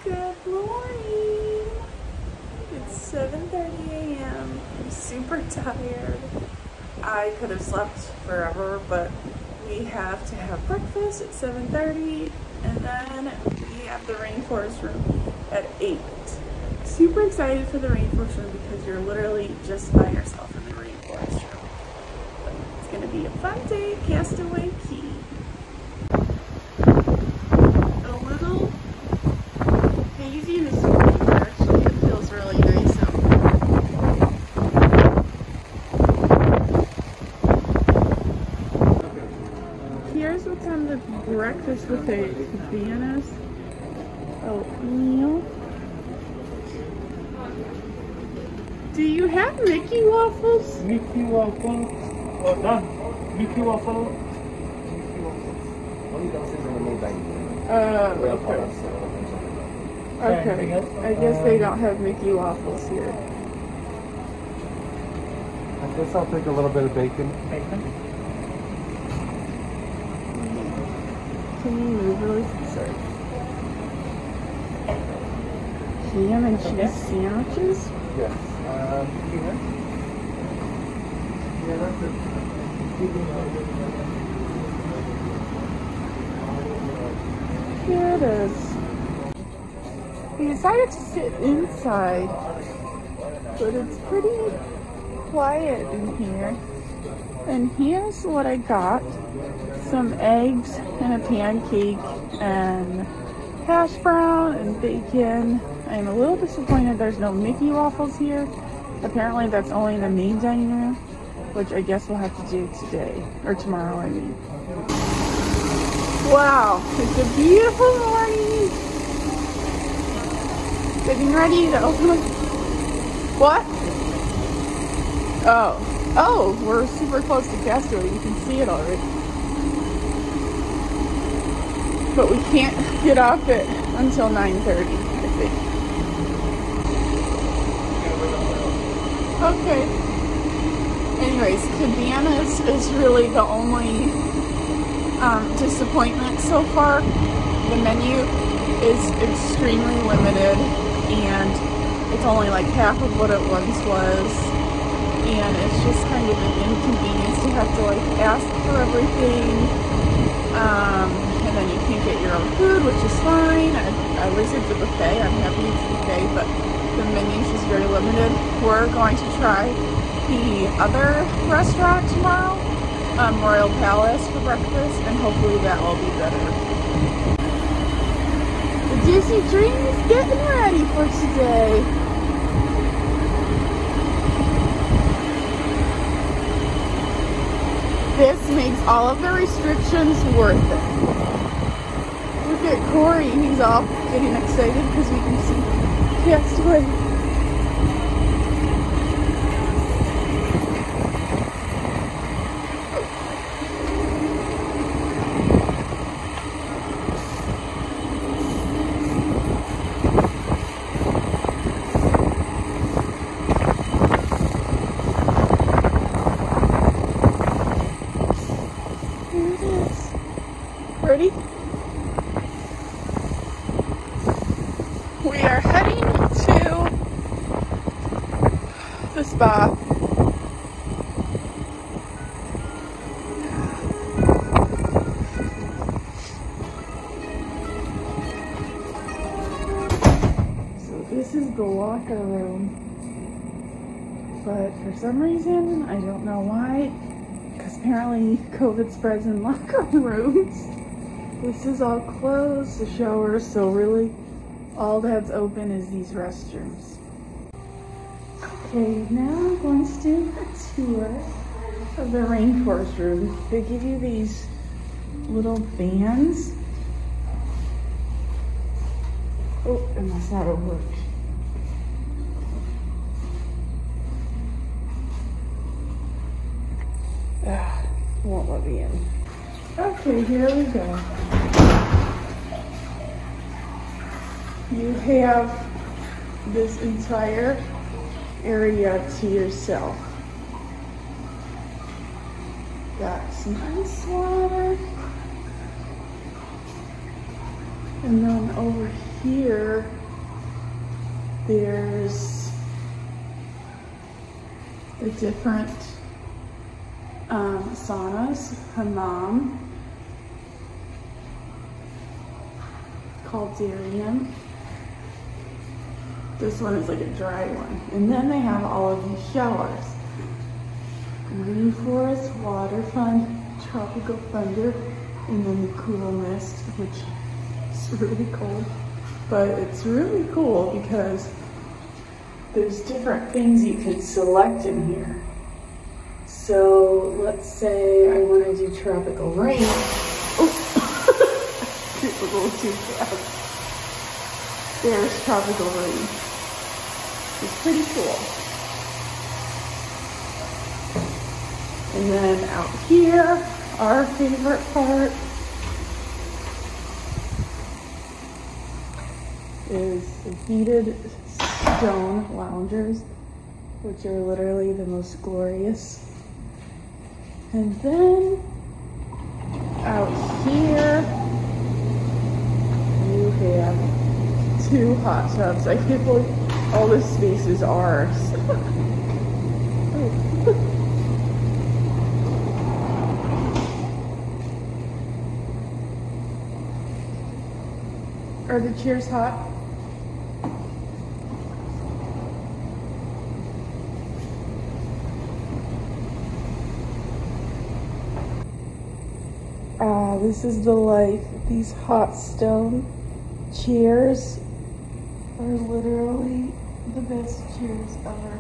Good morning. It's 7:30 a.m. I'm super tired. I could have slept forever, but we have to have breakfast at 7:30, and then we have the Rainforest Room at 8. Super excited for the Rainforest Room because you're literally just by yourself in the Rainforest Room. But it's gonna be a fun day, Castaway Cay. A little hazy this morning, but actually it feels really nice out. Here's what's on the breakfast buffet: bananas, oatmeal. Do you have Mickey waffles? Mickey waffle. Oh, done. Mickey waffle. Only downstairs in the main dining room. Okay. I guess they don't have Mickey waffles here. I guess I'll take a little bit of bacon. Can you move really? Sorry. Ham and cheese sandwiches? Yes. Here. Yeah, that's it. Here it is. We decided to sit inside, but it's pretty quiet in here. And here's what I got: some eggs and a pancake and hash brown and bacon. I'm a little disappointed there's no Mickey waffles here. Apparently that's only in the main dining room, which I guess we'll have to do today, or tomorrow, I mean. Wow, it's a beautiful morning. Getting ready to open it. What? Oh, we're super close to Castaway. You can see it already. But we can't get off it until 9:30, I think. Okay. Anyways, Cabanas is really the only disappointment so far. The menu is extremely limited, and it's only like half of what it once was. And it's just kind of an inconvenience to have to like ask for everything. And then you can't get your own food, which is fine. At least it's a buffet. I'm happy it's a buffet, but the menu is just very limited. We're going to try the other restaurant tomorrow, Royal Palace, for breakfast, and hopefully that will be better. The Disney Dream is getting ready for today. This makes all of the restrictions worth it. Look at Corey, he's all getting excited because we can see Castaway. Ready? We are heading to the spa. So this is the locker room. But for some reason, I don't know why, because apparently COVID spreads in locker rooms. This is all closed, the shower, so really all that's open is these restrooms. Okay, now I'm going to do a tour of the Rainforest Room. They give you these little bands. Oh, and that's not a work. Won't let me in. Okay, here we go. You have this entire area to yourself. Got some ice water. And then over here, there's the different saunas, hammam, called Darien. This one is like a dry one. And then they have all of these showers. Rainforest, water fun, tropical thunder, and then the cool mist, which is really cold. But it's really cool because there's different things you can select in here. So let's say I want to do tropical rain. Oh, it's a little too fast. There's tropical rain. It's pretty cool. And then out here, our favorite part is the heated stone loungers, which are literally the most glorious. And then out here, you have 2 hot tubs. I can't believe all this space is ours. Are the chairs hot? This is the life. These hot stone chairs are literally the best chairs ever.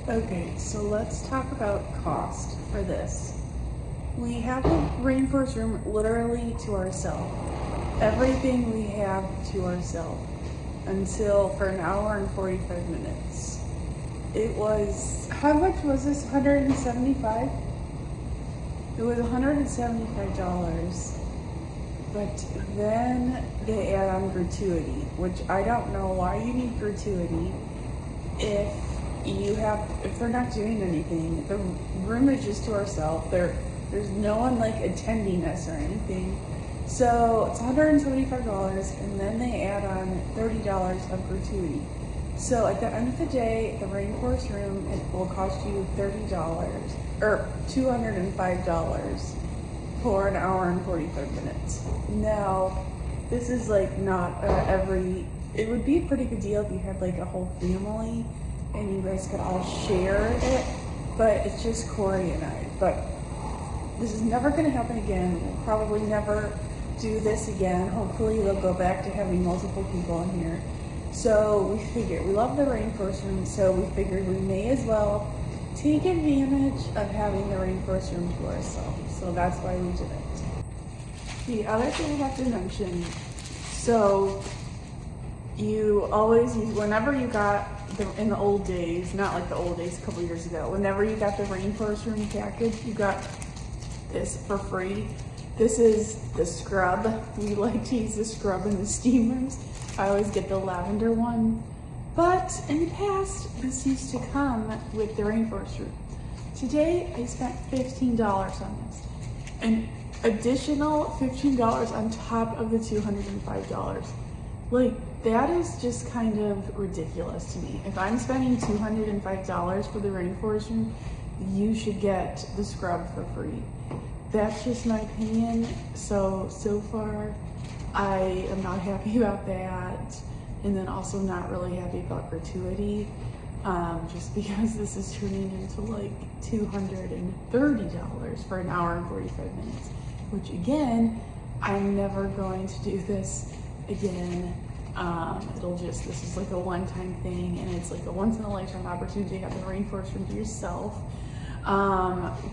Okay, so let's talk about cost for this. We have the Rainforest Room literally to ourselves. Everything we have to ourselves until for an hour and 45 minutes. It was, how much was this? $175? It was $175, but then they add on gratuity, which I don't know why you need gratuity if they're not doing anything. The room is just to ourselves. There's no one like attending us or anything. So it's $175, and then they add on $30 of gratuity. So at the end of the day, the Rainforest Room, it will cost you $30 or $205 for an hour and 45 minutes. Now, this is like not it would be a pretty good deal if you had like a whole family and you guys could all share it, but it's just Corey and I. But this is never gonna happen again. We'll probably never do this again. Hopefully they'll go back to having multiple people in here. So we figured, we love the Rainforest Room, so we figured we may as well take advantage of having the Rainforest Room to ourselves. So that's why we did it. The other thing I have to mention, so you always use, whenever you got in the old days, not like the old days a couple years ago, whenever you got the Rainforest Room package, you got this for free. This is the scrub. We like to use the scrub in the steam rooms. I always get the lavender one. But in the past, this used to come with the Rainforest Room. Today, I spent $15 on this. An additional $15 on top of the $205. Like, that is just kind of ridiculous to me. If I'm spending $205 for the Rainforest Room, you should get the scrub for free. That's just my opinion. So far, I am not happy about that. And then also not really happy about gratuity, just because this is turning into like $230 for an hour and 45 minutes, which again, I'm never going to do this again. This is like a one-time thing, and it's like a once-in-a-lifetime opportunity to have the Rainforest Room to yourself.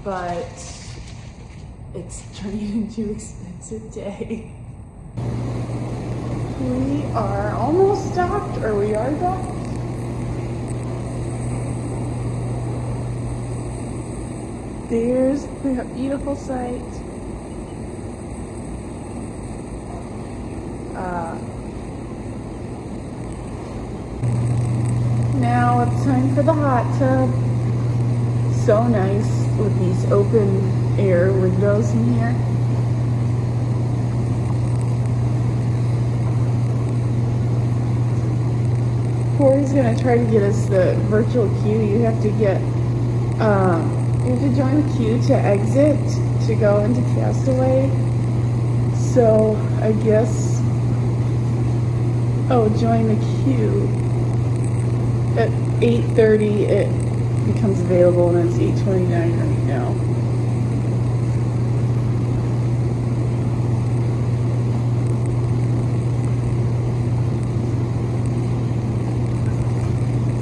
But it's turning into an expensive day. We are almost stopped, or we are docked. There's the beautiful sight. Now it's time for the hot tub. So nice. with these open air windows in here. Corey's gonna try to get us the virtual queue. You have to join the queue to exit to go into Castaway. So I guess, join the queue. At 8:30 it becomes available and it's 8:29 right now.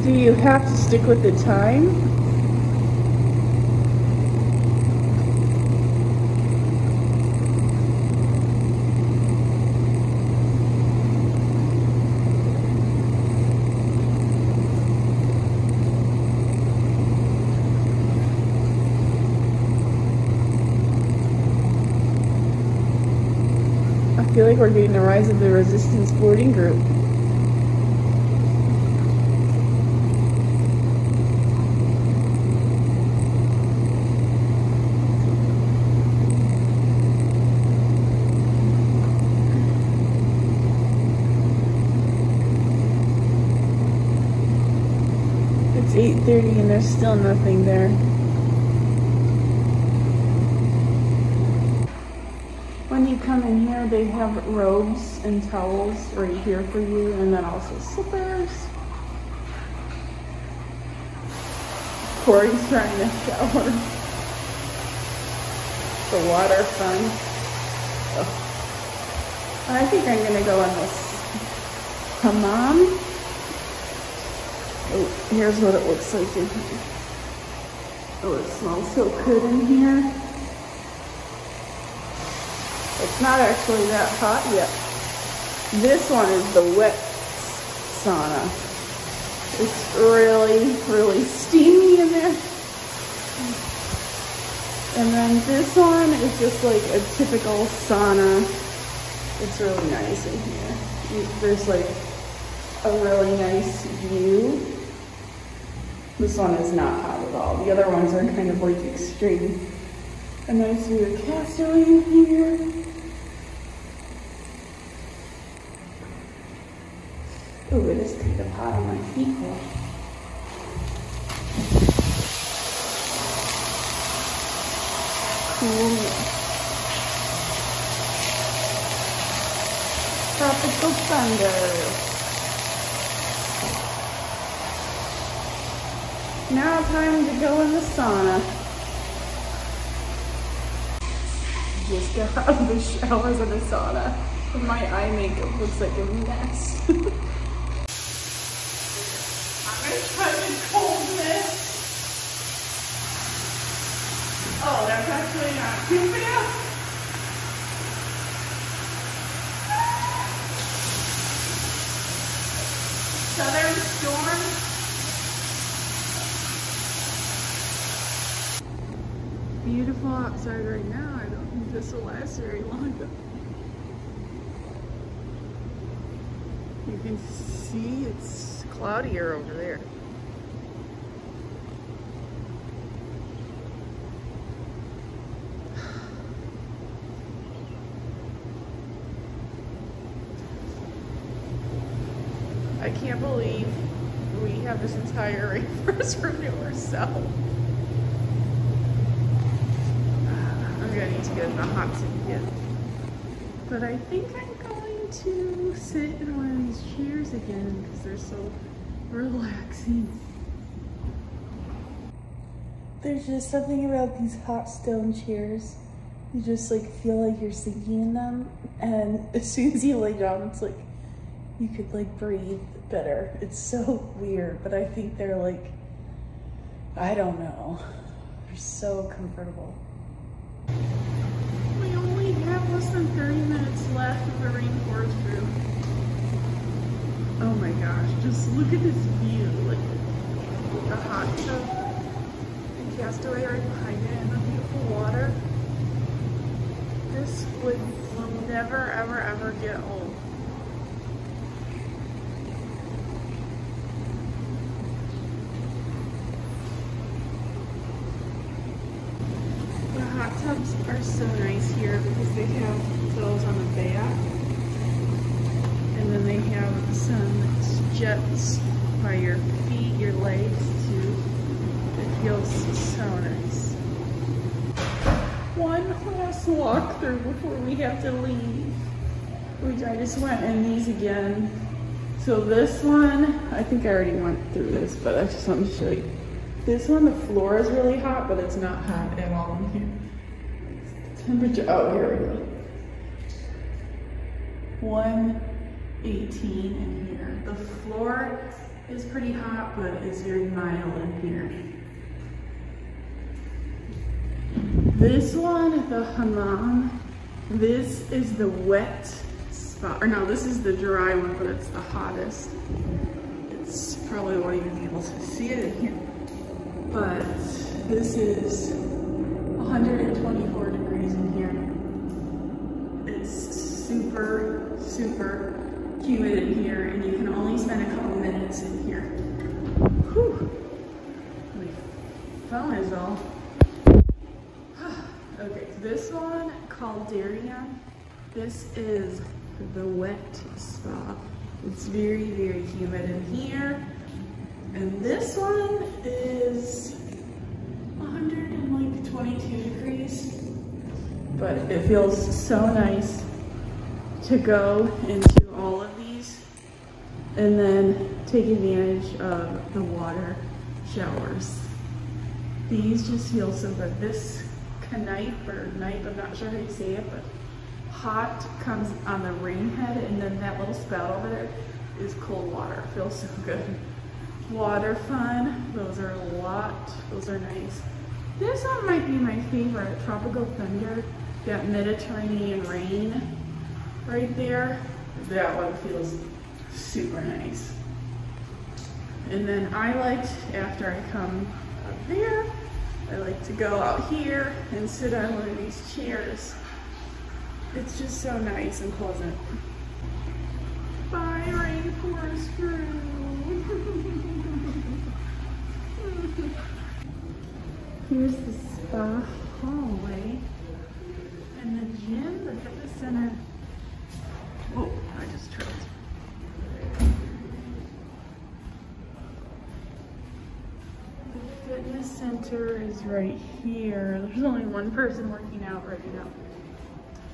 Do you have to stick with the time? I feel like we're getting the rise of the resistance boarding group. It's 8:30 and there's still nothing there. When you come in here, they have robes and towels right here for you, and then also slippers. Corey's trying to shower. The water fun. Oh. I think I'm gonna go in this hammam. Oh, here's what it looks like in here. Oh, it smells so good in here. It's not actually that hot yet. This one is the wet sauna. It's really, really steamy in there. And then this one is just like a typical sauna. It's really nice in here. There's like a really nice view. This one is not hot at all. The other ones are kind of like extreme. A nice view of Castaway in here. Ooh, it is kind of hot on my feet though. Cool. Tropical thunder. Now time to go in the sauna. Just got out of the showers in the sauna. And my eye makeup looks like a mess. Oh, that's actually not too bad. Southern storm. Beautiful outside right now. I don't think this will last very long though. You can see it's cloudier over there. I can't believe we have this entire rainforest room to ourselves. I'm gonna need to get in the hot seat again. But I think I'm going to sit in one of these chairs again because they're so relaxing. There's just something about these hot stone chairs. You just like feel like you're sinking in them, and as soon as you lay down, it's like you could like breathe better. It's so weird, but I think they're like, I don't know. They're so comfortable. We only have less than 30 minutes left of the rainforest room. Oh my gosh, just look at this view. Like the hot tub and Castaway right behind it and the beautiful water. This will never ever ever get old. hot tubs are so nice here because they have those on the back. And then they have some jets by your feet, your legs too. It feels so nice. One last walkthrough before we have to leave. I just went in these again. So this one, I think I already went through this, but I just want to show you. This one, the floor is really hot, but it's not hot at all in here. Temperature, oh, here we go. 118 in here. The floor is pretty hot, but it's very mild in here. This one, the hammam, this is the wet spot, or no, this is the dry one, but it's the hottest. It's probably won't even be able to see it in here. But this is 124 degrees in here. It's super, super humid in here, and you can only spend a couple minutes in here. Whew. My phone is all. Okay, this one called Darien. This is the wet spa. It's very, very humid in here. And this one is 122 degrees. But it feels so nice to go into all of these and then take advantage of the water showers. These just feel so good. This knife or knife, I'm not sure how you say it, but hot comes on the rain head, and then that little spout over there is cold water. It feels so good. Water fun, those are nice. This one might be my favorite, Tropical Thunder, that Mediterranean rain right there. That one feels super nice. And then I liked, after I come up there, I like to go out here and sit on one of these chairs. It's just so nice and pleasant. Bye, Rainforest Room. Here's the spa hallway and the gym, the fitness center. Oh, I just tripped. The fitness center is right here. There's only one person working out right now.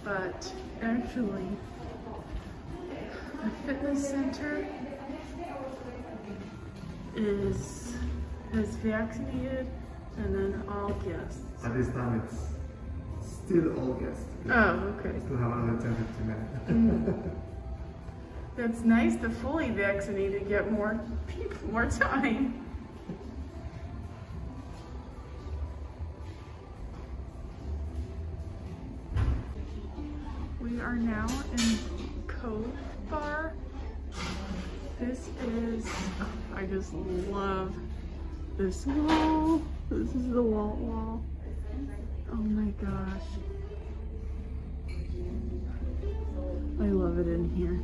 But actually, the fitness center is vaccinated, and then all guests. At this time, it's still all guests. Oh, okay. Still have another 10-15 minutes. That's nice to fully vaccinated, get more people, more time. We are now in Cove Bar. This is, I just love this wall. This is the wall. Oh my gosh. I love it in here.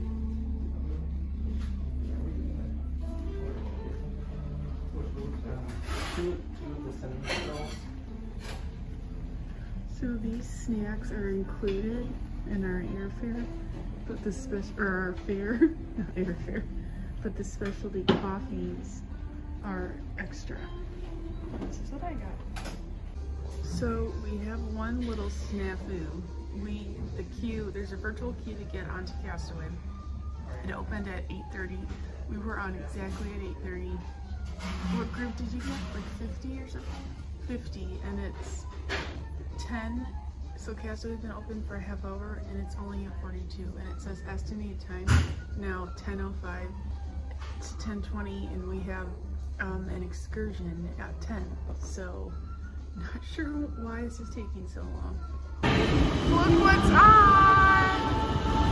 So these snacks are included in our airfare, but the but the specialty coffees are extra. This is what I got. So we have one little snafu. There's a virtual queue to get onto Castaway. It opened at 8:30. We were on exactly at 8:30. What group did you get? Like 50 or something? 50, and it's 10. So Castaway's been open for a half hour, and it's only at 42, and it says estimated time now 10:05 to 10:20, and we have an excursion at 10. So not sure why this is taking so long. Look what's on!